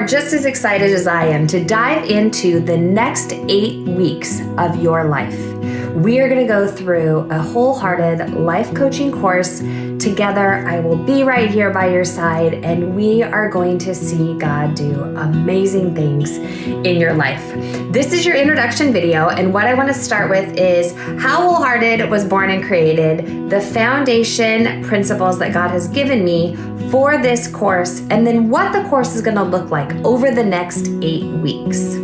just as excited as I am to dive into the next 8 weeks of your life. We are going to go through a Wholehearted life coaching course together. I will be right here by your side, and we are going to see God do amazing things in your life. This is your introduction video, and what I want to start with is how Wholehearted was born and created, the foundation principles that God has given me for this course, and then what the course is going to look like over the next 8 weeks.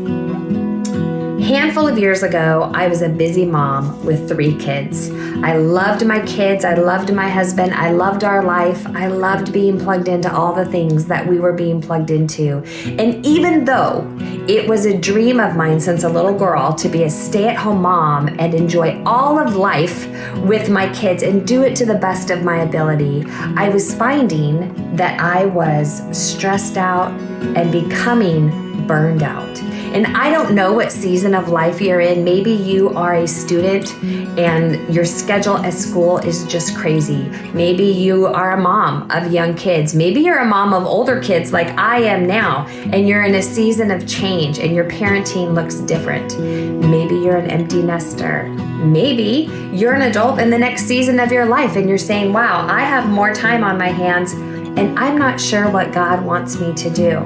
Handful of years ago, I was a busy mom with 3 kids. I loved my kids, I loved my husband, I loved our life, I loved being plugged into all the things that we were being plugged into. And even though it was a dream of mine since a little girl to be a stay-at-home mom and enjoy all of life with my kids and do it to the best of my ability, I was finding that I was stressed out and becoming burned out. And I don't know what season of life you're in. Maybe you are a student and your schedule at school is just crazy. Maybe you are a mom of young kids. Maybe you're a mom of older kids like I am now, and you're in a season of change and your parenting looks different. Maybe you're an empty nester. Maybe you're an adult in the next season of your life and you're saying, wow, I have more time on my hands and I'm not sure what God wants me to do.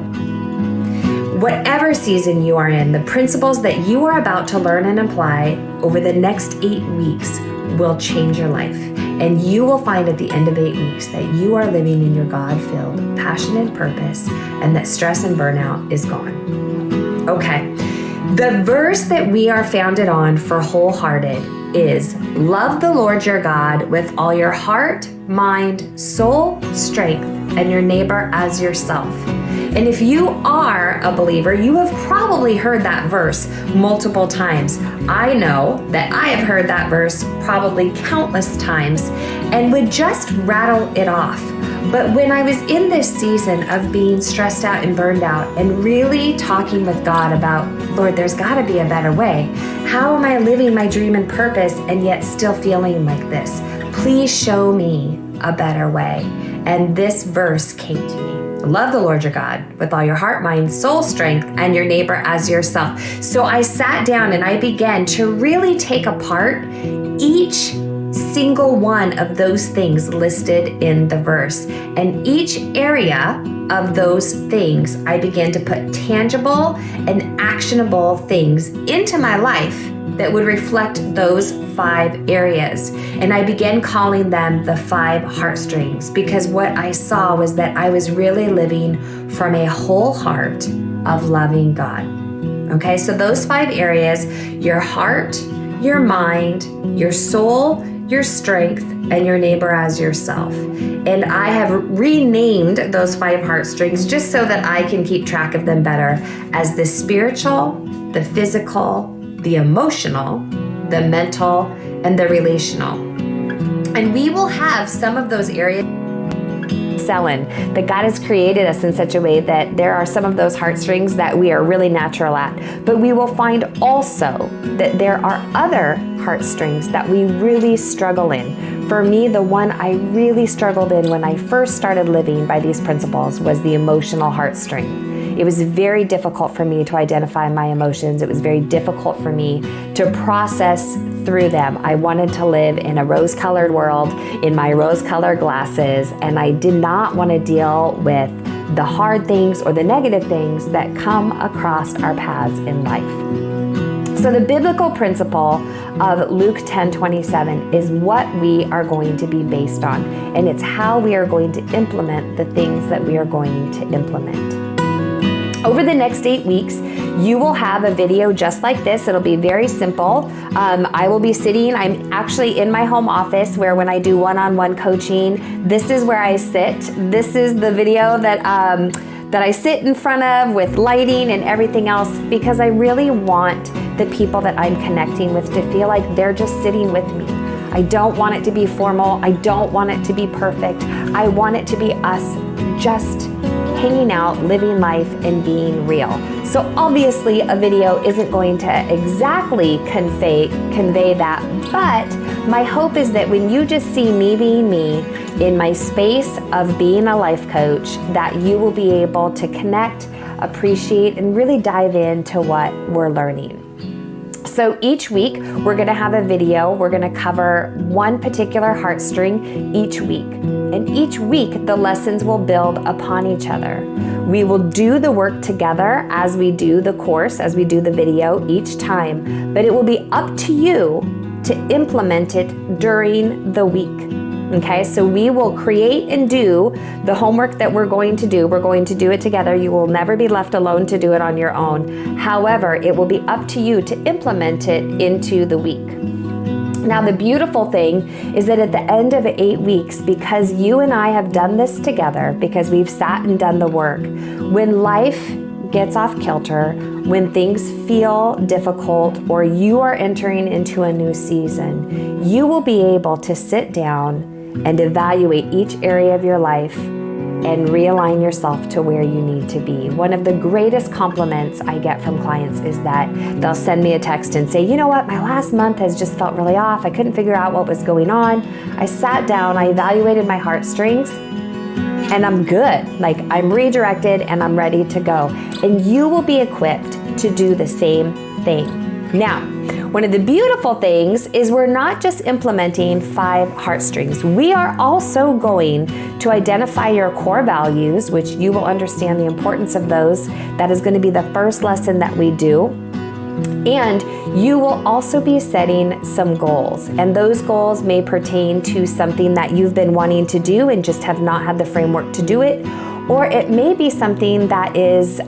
Whatever season you are in, the principles that you are about to learn and apply over the next 8 weeks will change your life. And you will find at the end of 8 weeks that you are living in your God-filled, passionate purpose, and that stress and burnout is gone. Okay, the verse that we are founded on for Wholehearted is, love the Lord your God with all your heart, mind, soul, strength, and your neighbor as yourself. And if you are a believer, you have probably heard that verse multiple times. I know that I have heard that verse probably countless times and would just rattle it off. But when I was in this season of being stressed out and burned out and really talking with God about, Lord, there's got to be a better way. How am I living my dream and purpose and yet still feeling like this? Please show me a better way. And this verse came to me. Love the Lord your God with all your heart, mind, soul, strength, and your neighbor as yourself. So I sat down and I began to really take apart each single one of those things listed in the verse. And each area of those things, I began to put tangible and actionable things into my life that would reflect those 5 areas. And I began calling them the 5 heartstrings, because what I saw was that I was really living from a whole heart of loving God. Okay, so those 5 areas, your heart, your mind, your soul, your strength, and your neighbor as yourself. And I have renamed those 5 heartstrings just so that I can keep track of them better as the spiritual, the physical, the emotional, the mental, and the relational. And we will have some of those areas selling that God has created us in such a way that there are some of those heartstrings that we are really natural at. But we will find also that there are other heartstrings that we really struggle in. For me, the one I really struggled in when I first started living by these principles was the emotional heartstring. It was very difficult for me to identify my emotions. It was very difficult for me to process through them. I wanted to live in a rose-colored world in my rose-colored glasses, and I did not want to deal with the hard things or the negative things that come across our paths in life. So the biblical principle of Luke 10:27 is what we are going to be based on, and it's how we are going to implement the things that we are going to implement. Over the next 8 weeks, you will have a video just like this. It'll be very simple. I will be sitting, I'm actually in my home office where when I do one-on-one coaching, this is where I sit. This is the video that I sit in front of with lighting and everything else, because I really want the people that I'm connecting with to feel like they're just sitting with me. I don't want it to be formal. I don't want it to be perfect. I want it to be us just hanging out, living life, and being real. So obviously a video isn't going to exactly convey that, but my hope is that when you just see me being me in my space of being a life coach, that you will be able to connect appreciate, and really dive into what we're learning. So each week, we're going to have a video. We're going to cover one particular heartstring each week. And each week, the lessons will build upon each other. We will do the work together as we do the course, as we do the video each time, but it will be up to you to implement it during the week. Okay, so we will create and do the homework that we're going to do. We're going to do it together. You will never be left alone to do it on your own. However, it will be up to you to implement it into the week. Now, the beautiful thing is that at the end of 8 weeks, because you and I have done this together, because we've sat and done the work, when life gets off kilter, when things feel difficult, or you are entering into a new season, you will be able to sit down and evaluate each area of your life and realign yourself to where you need to be. One of the greatest compliments I get from clients is that they'll send me a text and say, you know what, my last month has just felt really off. I couldn't figure out what was going on. I sat down, I evaluated my heartstrings, and I'm good. Like, I'm redirected and I'm ready to go. And you will be equipped to do the same thing. Now, one of the beautiful things is we're not just implementing 5 heartstrings. We are also going to identify your core values, which you will understand the importance of those. That is going to be the first lesson that we do. And you will also be setting some goals. And those goals may pertain to something that you've been wanting to do and just have not had the framework to do it. Or it may be something that is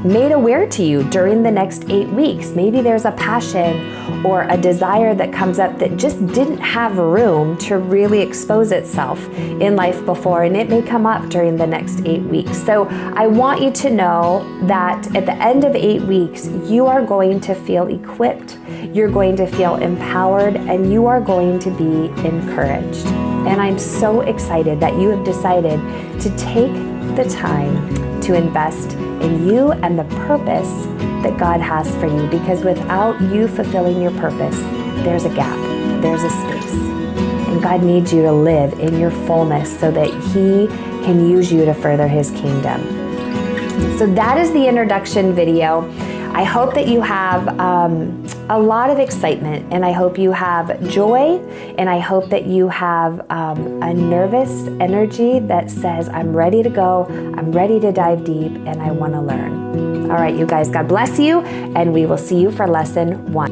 made aware to you during the next 8 weeks. Maybe there's a passion or a desire that comes up that just didn't have room to really expose itself in life before, and it may come up during the next 8 weeks. So I want you to know that at the end of 8 weeks, you are going to feel equipped, you're going to feel empowered, and you are going to be encouraged. And I'm so excited that you have decided to take the time to invest in you and the purpose that God has for you, because without you fulfilling your purpose, there's a gap, there's a space. And God needs you to live in your fullness so that He can use you to further His kingdom. So that is the introduction video. I hope that you have a lot of excitement, and I hope you have joy, and I hope that you have a nervous energy that says, I'm ready to go, I'm ready to dive deep, and I want to learn. All right, you guys, God bless you, and we will see you for lesson 1.